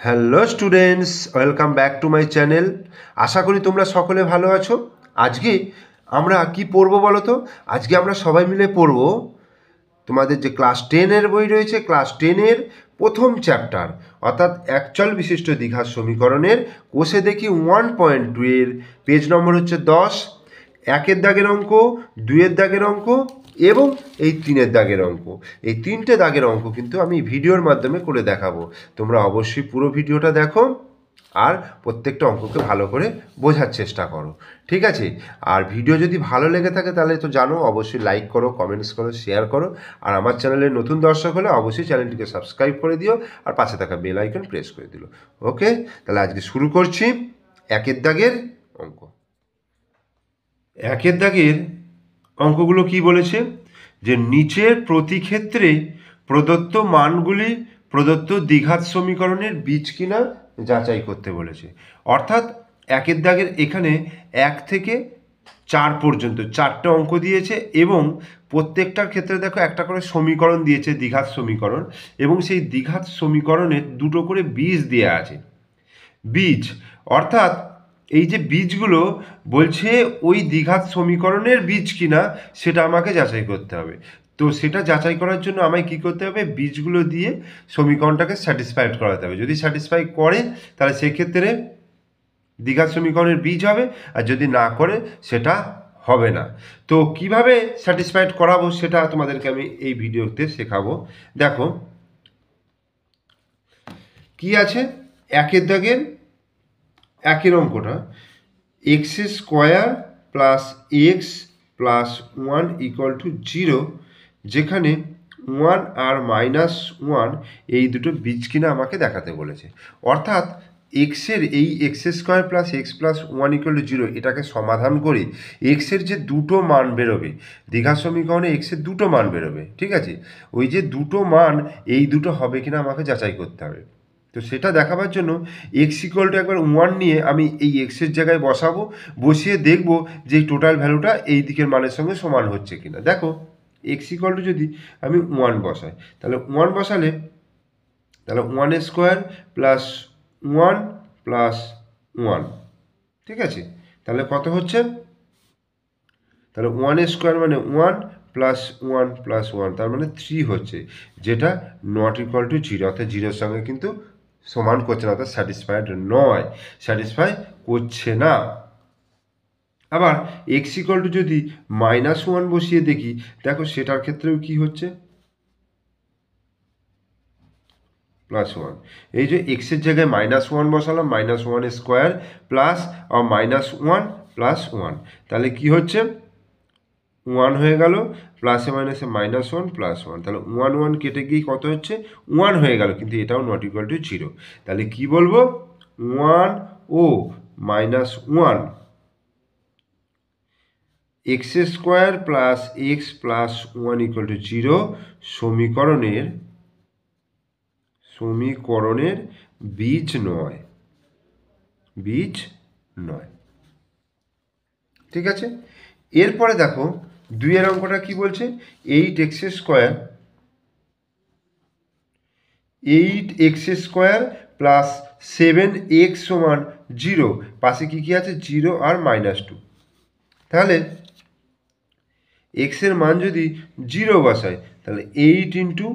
Hello students, welcome back to my channel. আশা করি তোমরা সকলে ভালো আছো। আজকে আমরা কি পড়বো বলো তো? আজকে আমরা সবাই মিলে পড়বো তোমাদের যে ক্লাস 10-এর বই রয়েছে, ক্লাস 10-এর প্রথম চ্যাপ্টার অর্থাৎ একচল বিশিষ্ট দ্বিঘাত সমীকরণের কোষে দেখি 1.2 এর পেজ নম্বর হচ্ছে 10। একের দাগের অঙ্ক, দুইয়ের দাগের অঙ্ক এবং এই তিনের দাগের অঙ্ক। এই তিনটে দাগের অঙ্ক কিন্তু আমি ভিডিওর মাধ্যমে করে দেখাবো। তোমরা অবশ্যই পুরো ভিডিওটা দেখো আর প্রত্যেকটা অঙ্ককে ভালো করে বোঝার চেষ্টা করো, ঠিক আছে? আর ভিডিও যদি ভালো লেগে থাকে তাহলে তো জানো, অবশ্যই লাইক করো, কমেন্টস করো, শেয়ার করো। আর আমার চ্যানেলের নতুন দর্শক হলে অবশ্যই চ্যানেলটিকে সাবস্ক্রাইব করে দিও আর পাশে থাকা বেল আইকন প্রেস করে দিও। ওকে, তাহলে আজকে শুরু করছি একের দাগের অঙ্ক। একের দাগের অঙ্কগুলো কি বলেছে যে নিচের প্রতি ক্ষেত্রে প্রদত্ত মানগুলি প্রদত্ত দ্বিঘাত সমীকরণের বীজ কিনা যাচাই করতে বলেছে। অর্থাৎ একের দাগের এখানে 1 থেকে 4 পর্যন্ত 4টে অঙ্ক দিয়েছে এবং প্রত্যেকটার ক্ষেত্রে দেখো একটা করে সমীকরণ দিয়েছে, দ্বিঘাত সমীকরণ, এবং সেই দ্বিঘাত সমীকরণের দুটো করে বীজ দেওয়া আছে। বীজ অর্থাৎ এই যে বীজগুলো বলছে ওই দ্বিঘাত সমীকরণের বীজ কিনা সেটা আমাকে যাচাই করতে হবে। তো সেটা যাচাই করার জন্য আমায় কী করতে হবে? বীজগুলো দিয়ে সমীকরণটাকে স্যাটিসফাইড করাতে হবে। যদি স্যাটিসফাই করে তাহলে সেক্ষেত্রে দ্বিঘাত সমীকরণের বীজ হবে, আর যদি না করে সেটা হবে না। তো কিভাবে স্যাটিসফাইড করাবো সেটা তোমাদেরকে আমি এই ভিডিওতে শেখাবো। দেখো কি আছে একের দাগের একের অঙ্কটা, x square plus x plus 1 equal to 0, যেখানে 1 আর -1 এই দুটো বীজ কিনা আমাকে দেখাতে বলেছে। অর্থাৎ এক্সের এই x square plus x plus 1 equal to 0 এটাকে সমাধান করে এক্সের যে দুটো মান বেরোবে, দ্বিঘাত সমীকরণে এক্সের দুটো মান বেরোবে, ঠিক আছে? ওই যে দুটো মান এই দুটো হবে কিনা আমাকে যাচাই করতে হবে। তো সেটা দেখাবার জন্য এক্স ইকুয়াল টু একবার 1 নিয়ে আমি এই এক্সের জায়গায় বসাবো, বসিয়ে দেখব যে এই টোটাল ভ্যালুটা এই দিকের মানের সঙ্গে সমান হচ্ছে কিনা। দেখো এক্স ইকুয়াল টু যদি আমি 1 বসাই, তাহলে 1 বসালে তাহলে 1 স্কোয়ার প্লাস 1 প্লাস 1, ঠিক আছে? তাহলে কত হচ্ছে? তাহলে 1 স্কোয়ার মানে 1 প্লাস 1 প্লাস 1, তার মানে 3 হচ্ছে, যেটা নট ইকুয়াল টু 0, অর্থাৎ 0-এর সঙ্গে কিন্তু সমান করছে না, অর্থাৎ স্যাটিসফাইড নয়, স্যাটিসফাই করছে না। আবার এক্স ইকুয়াল টু যদি -1 বসিয়ে দেখি, দেখো সেটার ক্ষেত্রেও কি হচ্ছে? +1। এই যে এক্সের জায়গায় -1 বসালাম, -1 স্কোয়ার প্লাস -1 প্লাস 1, তাহলে কি হচ্ছে? 1 হয়ে গেল, প্লাসে মাইনাসে -1 প্লাস 1, তাহলে 1 1 কেটে গিয়ে কত হচ্ছে? 1 হয়ে গেল, কিন্তু এটাও নট ইকুয়াল টু 0। তাহলে কি বলবো? 1 ও -1 x square plus x plus 1 equal to 0 সমীকরণের বীজ নয়, বীজ নয়, ঠিক আছে? এরপরে দেখো দুইয়ের অঙ্কটা কি বলছে? 8x স্কোয়ার প্লাস 7x সমান 0, পাশে কি কি আছে? 0 আর -2। তাহলে এক্সের মান যদি 0 বসায়, তাহলে 8 ইন্টু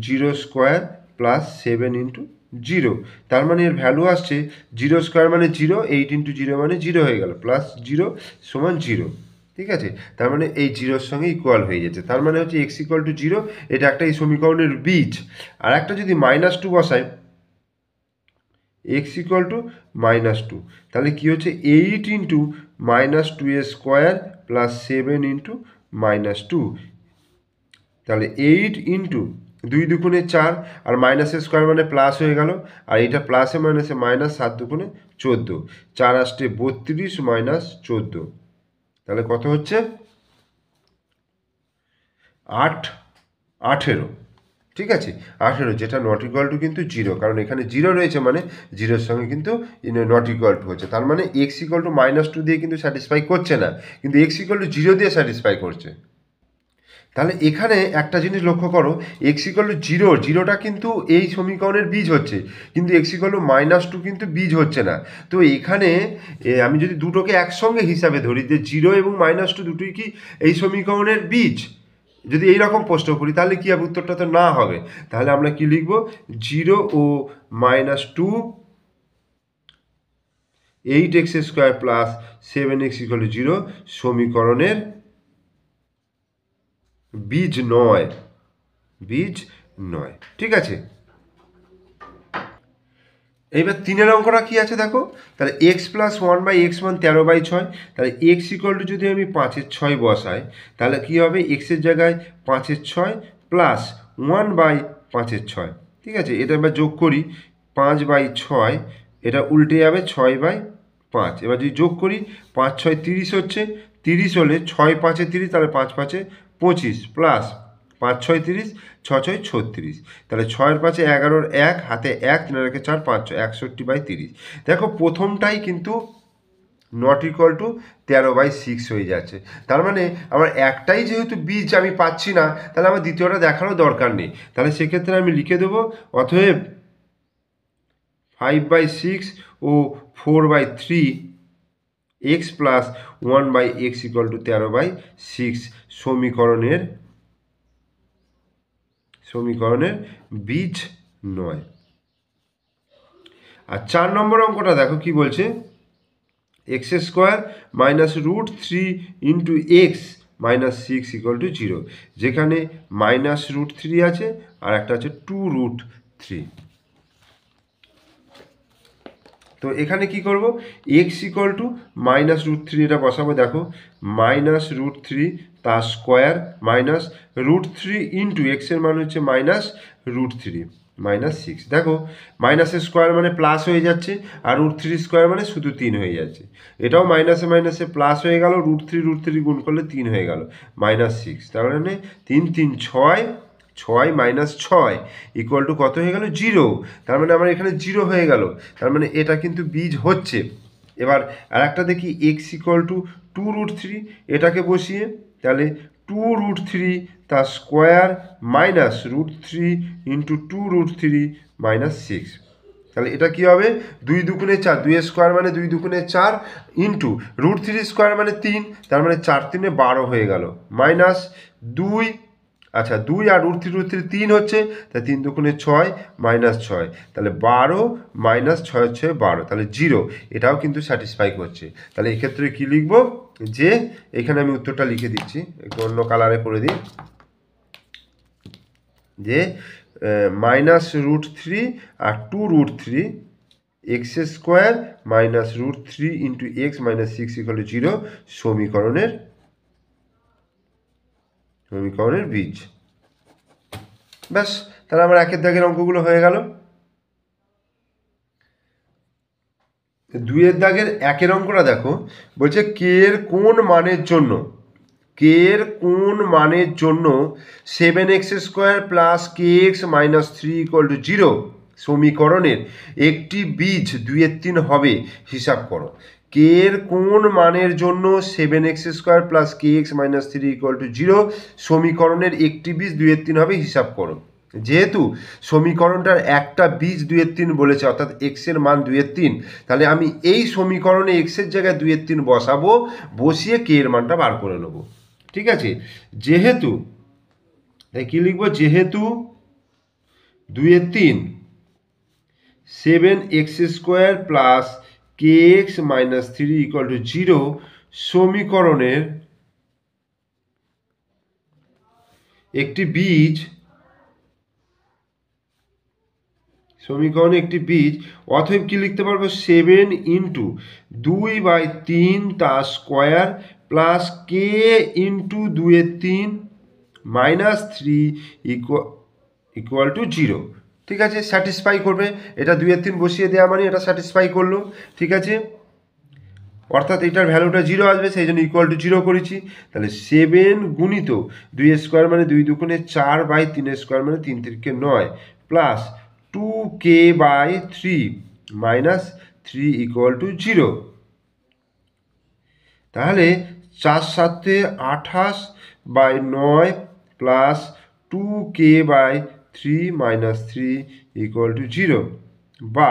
0 স্কোয়ার প্লাস 7 ইন্টু 0, তার মানে এর ভ্যালু আসছে 0 স্কোয়ার মানে 0, 8 ইন্টু 0 মানে 0 হয়ে গেল, প্লাস 0 সমান 0, ঠিক আছে? তার মানে এই 0-এর সঙ্গে ইকুয়াল হয়ে যাচ্ছে, তার মানে হচ্ছে এক্স ইকুয়াল টু 0, এটা একটা এই সমীকরণের বীজ। আর একটা যদি -2 বসায়, এক্স ইকুয়াল টু -2, তাহলে কি হচ্ছে? 8 ইন্টু -2 স্কোয়ার প্লাস 7 ইন্টু -2, তাহলে 8 ইন্টু 2 দুগুণে 4, আর মাইনাসের স্কোয়ার মানে প্লাস হয়ে গেল, আর এটা প্লাসে মাইনাসে মাইনাস, 7 দুগুণে 14, 4 আসতে 32 মাইনাস 14, তাহলে কত হচ্ছে? 18, ঠিক আছে? 18, যেটা নট ইকুয়াল টু কিন্তু 0, কারণ এখানে 0 রয়েছে মানে 0-এর সঙ্গে কিন্তু নট ইকুয়াল টু হচ্ছে, তার মানে এক্স ইকুয়াল টু -2 দিয়ে কিন্তু স্যাটিসফাই করছে না, কিন্তু এক্স ইকুয়াল টু 0 দিয়ে স্যাটিসফাই করছে। তাহলে এখানে একটা জিনিস লক্ষ্য করো, এক্স ইকুয়াল টু জিরো, জিরোটা কিন্তু এই সমীকরণের বীজ হচ্ছে, কিন্তু এক্স ইকুয়াল টু -2 কিন্তু বীজ হচ্ছে না। তো এখানে আমি যদি দুটোকে একসঙ্গে হিসাবে ধরি যে জিরো এবং -2 দুটোই কি এই সমীকরণের বীজ, যদি এইরকম প্রশ্ন করি তাহলে কি হবে, উত্তরটা তো না হবে। তাহলে আমরা কি লিখব, 0 ও -2 8x² plus 7x equal to 0 সমীকরণের বীজ নয়, বীজ নয়। ঠিক আছে, এইবার 3-এর অঙ্কটা কি আছে দেখো, তাহলে x প্লাস 1/x1 13/6, তাহলে x ইকুয়াল টু যদি আমি 5/6 বসাই তাহলে কি হবে, x এর জায়গায় 5/6 প্লাস 1/5/6। ঠিক আছে, এটা এবার যোগ করি, 5/6, এটা উল্টে যাবে 6/5। এবার যদি যোগ করি 5×6 30 হচ্ছে, 30 হলে 6×5 30, তাহলে 5×5 25 প্লাস 5×6 30, 6×6 36, তাহলে 6-5 11, 1 হাতে 1, 3 4, 5 61/30। দেখো প্রথমটাই কিন্তু নট ইকুয়াল টু 13/6 হয়ে যাচ্ছে। তার মানে আমার একটাই যেহেতু বীজ আমি পাচ্ছি না, তাহলে আমার দ্বিতীয়টা দেখারও দরকার নেই। তাহলে সেক্ষেত্রে আমি লিখে দেবো, অতএব 5/6 ও 4/3 x plus 1/x equal to 13/6 সমীকরণের বীজ নয়। আর 4 নম্বর অঙ্কটা দেখো কি বলছে, x² -√3 into x -6 equal to 0, যেখানে -√3 আছে আর একটা আছে 2√3। তো এখানে কি করব, x ইকুয়াল টু -√3 এটা বসাবো, দেখো -√3 তার স্কোয়ার -√3 ইন্টু এক্স এর মান হচ্ছে -√3 -6। দেখো মাইনাসের স্কোয়ার মানে প্লাস হয়ে যাচ্ছে, আর √3 স্কোয়ার মানে শুধু 3 হয়ে যাচ্ছে। এটাও মাইনাসে মাইনাসে প্লাস হয়ে গেল, √3 গুণ করলে 3 হয়ে গেল -6। তার মানে 3 3 6, 6 - 6 ইকুয়াল টু কত হয়ে গেল, 0। তার মানে আমার এখানে 0 হয়ে গেল, তার মানে এটা কিন্তু বীজ হচ্ছে। এবার আর একটা দেখি, x ইকুয়াল টু 2√3, এটাকে বসিয়ে তাহলে 2√3 তার স্কোয়ার -√3 ইন্টু 2√3 -6। তাহলে এটা কি হবে, 2 2 4, 2 এর স্কোয়ার মানে 2 2 4 ইন্টু √3 স্কোয়ার মানে 3, তার মানে 4 3 12 হয়ে গেল -2। আচ্ছা 2 আর √3 3 হচ্ছে, তাহলে 3 2 6 -6, তাহলে 12 -6 হচ্ছে 12, তাহলে 0। এটাও কিন্তু স্যাটিসফাই করছে। তাহলে এক্ষেত্রে কি লিখব, যে এখানে আমি উত্তরটা লিখে দিচ্ছি, একটু অন্য কালারে করে দিই, যে -√3 আর 2√3 x² -√3 into x -6 equal to 0 সমীকরণের বীজ। ব্যাস, তাহলে আমার একের দাগের অঙ্কগুলো হয়ে গেল। 2-এর দাগের 1-এর অঙ্কটা দেখো, বলছে কে এর কোন মানের জন্য, কে এর কোন মানের জন্য 7x² plus kx -3 equal to 0 সমীকরণের একটি বীজ 2-এর 3 হবে, হিসাব করো। কে এর কোন মানের জন্য 7x² plus kx -3 equal to 0 সমীকরণের একটি বীজ 2-এর 3 হবে, হিসাব করো। যেহেতু সমীকরণটার একটা বীজ 2-এর 3 বলেছে, অর্থাৎ এক্স এর মান 2-এর 3, তাহলে আমি এই সমীকরণে এক্স এর জায়গায় 2-এর 3 বসাবো, বসিয়ে কে এর মানটা বার করে নেব। ঠিক আছে, যেহেতু তাই কি লিখবো, যেহেতু 2-এর 3 7x² plus kx -3 equal to 0 সমীকরণের একটি বীজ, অতএব কি লিখতে পারবো, 7 ইন্টু 2/3 তার স্কোয়ার প্লাস কে ইন্টু 2-এর 3 -3 ইকুয়াল টু 0। ঠিক আছে, স্যাটিসফাই করবে, এটা 2-এর 3 বসিয়ে দেওয়া মানে এটা স্যাটিসফাই করলো। ঠিক আছে, অর্থাৎ এটার ভ্যালুটা 0 আসবে, সেই জন্য ইকুয়াল টু 0 করেছি। তাহলে 7 গুণিত 2-এর স্কোয়ার মানে 2 2 4/3 স্কোয়ার মানে 3 3 9 প্লাস 2k/3 -3 ইকুয়াল টু 0। তাহলে 4 7 28/9 প্লাস 2k/3 - 3 = 0, বা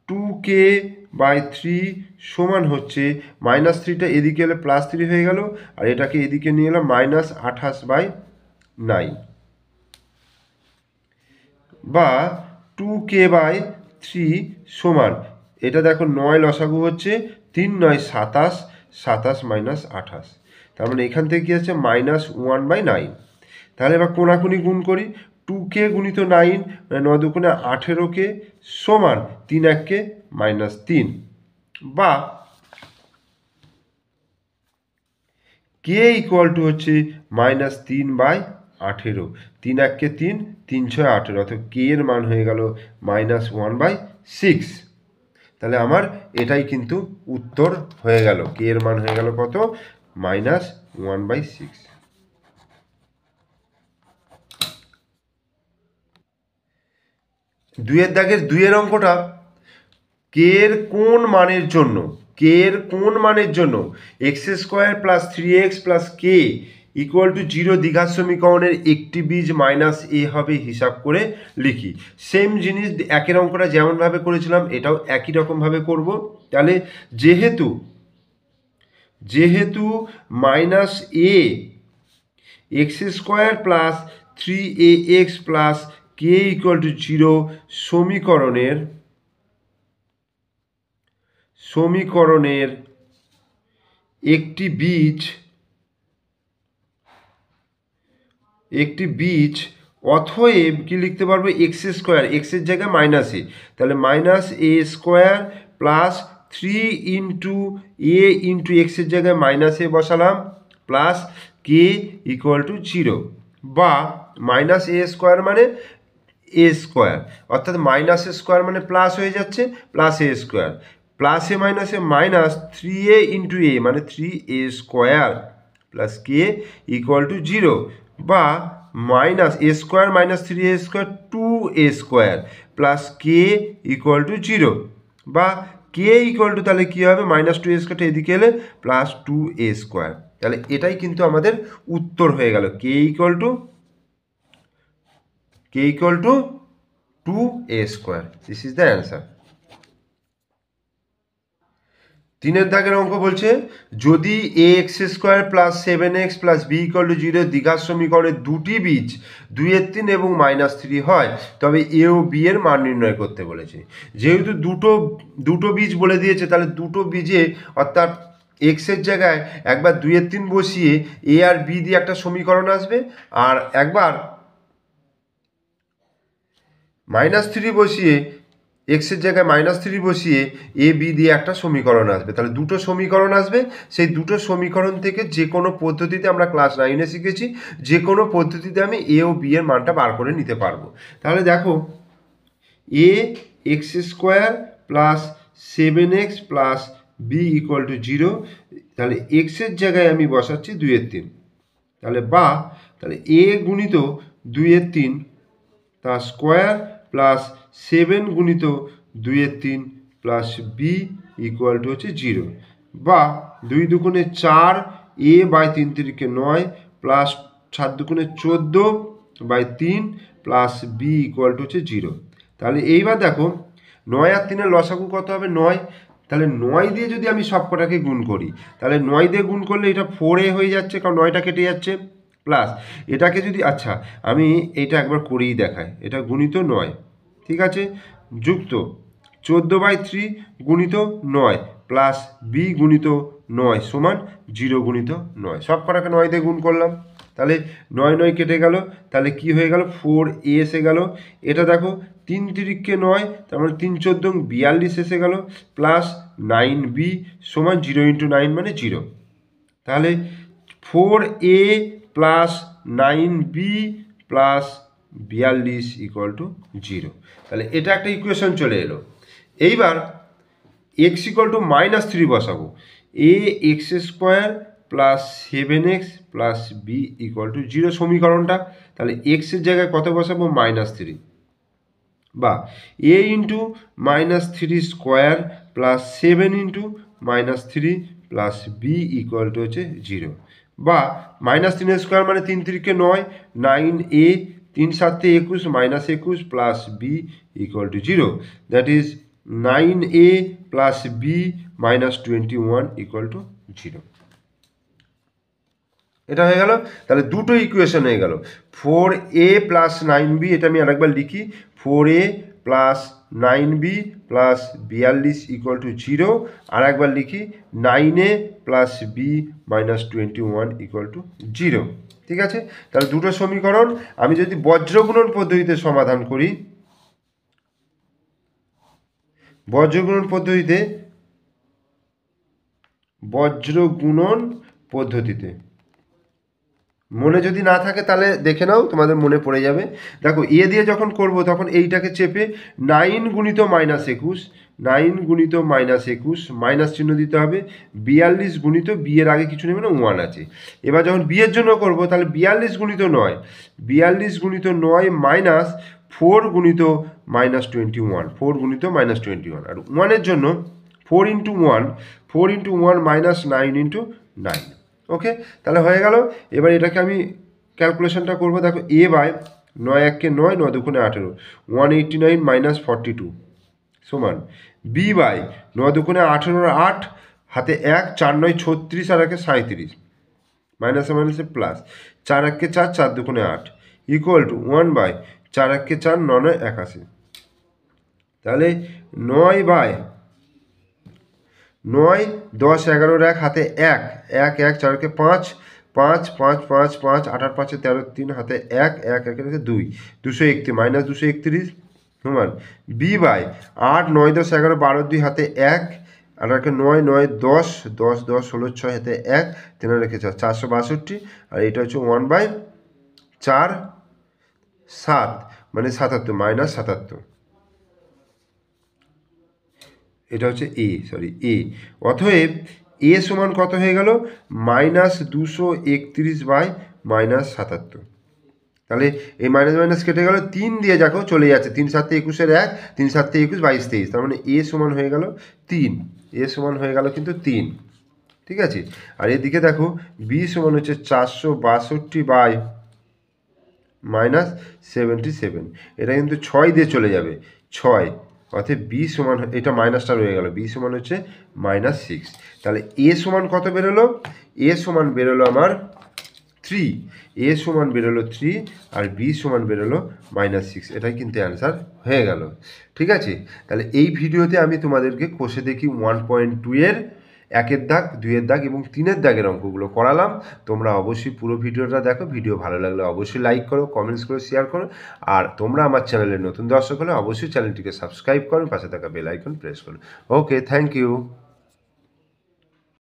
2k/3 সমান হচ্ছে -3টা এদিকে এলে +3 হয়ে গেল, আর এটাকে এদিকে নিয়ে এলাম -28/9, বা 2k/3 সমান, এটা দেখো 9 লসাগু হচ্ছে 3 × 9 = 27, 27 - 28, তার মানে এখান থেকে কি আছে -1/9। তাহলে এবার কোনাকুনি গুণ করি, 2k × 9 মানে 9 × 2 = 18k সমান 3 × 1 = -3, বা k = হচ্ছে -3/18, 3 × 1 = 3, 3 × 6 = 18, অর্থাৎ k এর মান হয়ে গেল -1/6। তাহলে আমার এটাই কিন্তু উত্তর হয়ে গেল, k এর মান হয়ে গেল কত, -1/6। দুইয়ের দাগের দুইয়ের অঙ্কটা, কে এর কোন মানের জন্য, কে এর কোন মানের জন্য x² + 3x + k = 0 দ্বিঘাত সমীকরণের একটি বীজ -a হবে হিসাব করে লিখি। সেম জিনিস একের অঙ্কটা যেমনভাবে করেছিলাম এটাও একই রকমভাবে করব। তাহলে যেহেতু -a x² + 3ax + k = 0 সমীকরণের একটি বীজ, অতএব কি লিখতে পারবো, x² x এর জায়গায় -a, তাহলে -a² + 3 × a × x এর জায়গায় -a বসালাম, প্লাস k = 0, বা -a² মানে a², অর্থাৎ -a² মানে প্লাস হয়ে যাচ্ছে, +a², প্লাসে মাইনাসে -3a × a মানে 3a² প্লাস k = 0, বা -a² - 3a² 2a² plus k = 0, বা k = তাহলে কী হবে, -2a² এদিকে এলে +2a²। তাহলে এটাই কিন্তু আমাদের উত্তর হয়ে গেল, k = 2a²। This is the answer. 3-এর দাগের অঙ্ক বলছে, যদি ax² + 7x + b = 0 দ্বিঘাত সমীকরণের দুটি বীজ 2/3 এবং -3 হয়, তবে a ও b এর মান নির্ণয় করতে বলেছে। যেহেতু দুটো বীজ বলে দিয়েছে, তাহলে দুটো বীজে, অর্থাৎ x এর জায়গায় একবার 2/3 বসিয়ে a আর b দিয়ে একটা সমীকরণ আসবে, আর একবার -3 বসিয়ে, x এর জায়গায় -3 বসিয়ে a b দিয়ে একটা সমীকরণ আসবে। তাহলে দুটো সমীকরণ আসবে, সেই দুটো সমীকরণ থেকে যে কোনো পদ্ধতিতে, আমরা ক্লাস 9-এ শিখেছি, যে কোনো পদ্ধতিতে আমি a ও b এর মানটা বার করে নিতে পারবো। তাহলে দেখো, ax² + 7x + b = 0, তাহলে x এর জায়গায় আমি বসাচ্ছি 2/3, তাহলে a × 2/3 তার স্কোয়ার প্লাস 7 × 2/3 প্লাস b = হচ্ছে 0, বা 2 × 2 = 4, a/3 × 9 প্লাস 7 × 2 = 14/3 প্লাস b = হচ্ছে 0। তাহলে এইবার দেখো, 9 আর 3 এর লসাগু কত হবে, 9। তাহলে 9 দিয়ে যদি আমি সবকটাকে গুণ করি, তাহলে 9 দিয়ে গুণ করলে এটা 4a হয়ে যাচ্ছে, কারণ 9টা কেটে যাচ্ছে, প্লাস এটাকে যদি, আচ্ছা আমি এটা একবার করেই দেখাই, এটা গুণিত 9, ঠিক আছে, যুক্ত 14/3 গুণিত 9 প্লাস b গুণিত 9 সমান 0 গুণিত 9, সব কটাকে 9 দিয়ে গুণ করলাম, তাহলে 9 9 কেটে গেল, তাহলে কি হয়ে গেল, 4a এসে গেল। এটা দেখো 3 × 3 = 9, তার মানে 3 × 14 = 42 এসে গেল, প্লাস 9b সমান 0 × 9 মানে 0। তাহলে 4a প্লাস 9b প্লাস 42 = 0। তাহলে এটা একটা ইকুয়েশন চলে এলো। এইবার x = -3 বসাবো, ax² + 7x + b = 0 সমীকরণটা, তাহলে x এর জায়গায় কত বসাবো, -3, বা a × -3² + 7 × -3 প্লাস b = হচ্ছে 0, বা মাইনাস 3 স্কোয়ার মানে 3 3 9, 9a 3 7 21 minus 21 plus B equal to 0, that is 9a plus B minus 21 equal to 0। এটা হয়ে গেল। তাহলে দুটো ইকুয়েশন হয়ে গেল। 4a প্লাস 9b, এটা আমি আরেকবার লিখি, 4a plus 9b plus 42 equal to 0, আর একবার লিখি 9a plus b minus 21 equal to 0। ঠিক আছে, তাহলে দুটো সমীকরণ আমি যদি বজ্রগুণন পদ্ধতিতে সমাধান করি, বজ্রগুণন পদ্ধতিতে মনে যদি না থাকে তাহলে দেখে নাও, তোমাদের মনে পড়ে যাবে। দেখো এ দিয়ে যখন করব তখন এইটাকে চেপে 9 গুণিত মাইনাস 21, 9 গুণিত মাইনাস 21 মাইনাস চিহ্ন দিতে হবে, 42 গুণিত বি এর আগে কিছু নেবে না, 1 আছে। এবার যখন বি এর জন্য করব তাহলে 42 গুণিত 9, 42 গুণিত 9 মাইনাস 4 গুণিত মাইনাস 21, 4 গুণিত মাইনাস 21, আর 1 এর জন্য 4 ইন্টু 1, 4 ইন্টু 1 মাইনাস 9 ইন্টু 9। ওকে, তাহলে হয়ে গেল। এবার এটাকে আমি ক্যালকুলেশনটা করবো। দেখো এ বাই 9 1 9, 9 2 18, 189 মাইনাস 42 সমান বি বাই 9 2 18 8 হাতে 1, 4 9 36 আর 1 37 মাইনাসে মাইনাসে প্লাস 4 1 4, 4 2 8 ইকুয়াল টু 1 বাই 4 1 4, 9 9 81। তাহলে 9 বাই 9 10 11 1 হাতে 1 1 1 4 5 5 5 5 5 8 8 5 13 3 হাতে 1 1 1 2 231 মাইনাস 231 সমান বি বাই 8 9 10 11 12 2 হাতে 1 আর 9 9 10 10 10 16 6 হাতে 1 3 রেখে 462, আর এটা হচ্ছে 1 বাই 4 7 মানে 77 মাইনাস 77। এটা হচ্ছে এ। অতএব এ সমান কত হয়ে গেল, মাইনাস 231 বাই মাইনাস 77। তাহলে এই মাইনাস মাইনাস কেটে গেল, 3 দিয়ে দেখো চলে যাচ্ছে, 3 7 21 1, 3 7 21 22 23, তার মানে এ সমান হয়ে গেল 3, এ সমান হয়ে গেল কিন্তু 3। ঠিক আছে, আর এদিকে দেখো বি সমান হচ্ছে 462 বাই মাইনাস 77, এটা কিন্তু 6 দিয়ে চলে যাবে, 6, অর্থাৎ বি সমান, এটা মাইনাসটা রয়ে গেল, বি সমান হচ্ছে মাইনাস 6। তাহলে এ সমান কত বেরোলো, এ সমান বেরোলো আমার 3, এ সমান বেরোলো 3 আর বি সমান বেরোলো মাইনাস 6, এটাই কিন্তু অ্যান্সার হয়ে গেল। ঠিক আছে, তাহলে এই ভিডিওতে আমি তোমাদেরকে কষে দেখি 1.2 এর 1-এর দাগ, 2-এর দাগ এবং 3-এর দাগের অঙ্কগুলো করালাম। তোমরা অবশ্যই পুরো ভিডিওটা দেখো, ভিডিও ভালো লাগলে অবশ্যই লাইক করো, কমেন্টস করো, শেয়ার করো, আর তোমরা আমার চ্যানেলের নতুন দর্শক হলে অবশ্যই চ্যানেলটিকে সাবস্ক্রাইব করো, পাশে থাকা বেল আইকন প্রেস করো। ওকে, থ্যাংক ইউ।